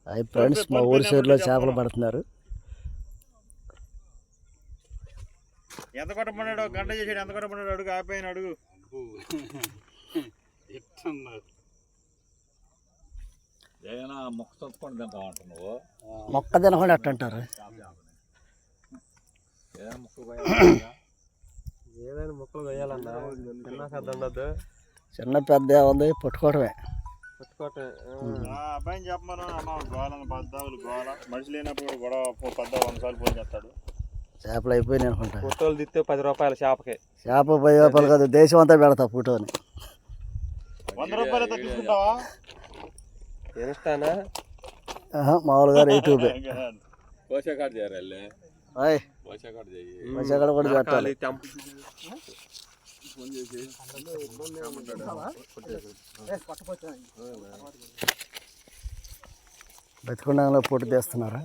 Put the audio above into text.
అవి ఫ్రెండ్స్ మా ఊరి సైడ్లో చేపలు పడుతున్నారు. ఎంత కొట్టమన్నాడు? గంట చేసాడు. ఎంత కొట్టమన్నాడు? అడుగు. ఆపాయని అడుగు. మొక్క తినకుండా ఎట్ట అంటారు? ఏదైనా మొక్కలు వేయాలన్నా చిన్న పెద్ద ఉండదు. చిన్న పెద్ద ఉంది, పట్టుకోవడమే. అబ్బాయిని చెప్పమను. గోళం పద్దావులు గోళ మనిషి లేనప్పుడు గొడవ పద్దా 100 సార్లు ఫోన్ చేస్తాడు. చేపలు అయిపోయినాయి అనుకుంటా. ఫోటోలు తీస్తే 10 రూపాయలు చేపకి. చేప 10 రూపాయలు కాదు, దేశం అంతా పెడతా ఫోటోని. 100 రూపాయలు తీసుకుంటావా? ఇన్స్టానా? మామూలుగా యూట్యూబ్ కూడా పెట్టాలి. బతికొండంలో పోటీ తీస్తున్నారా?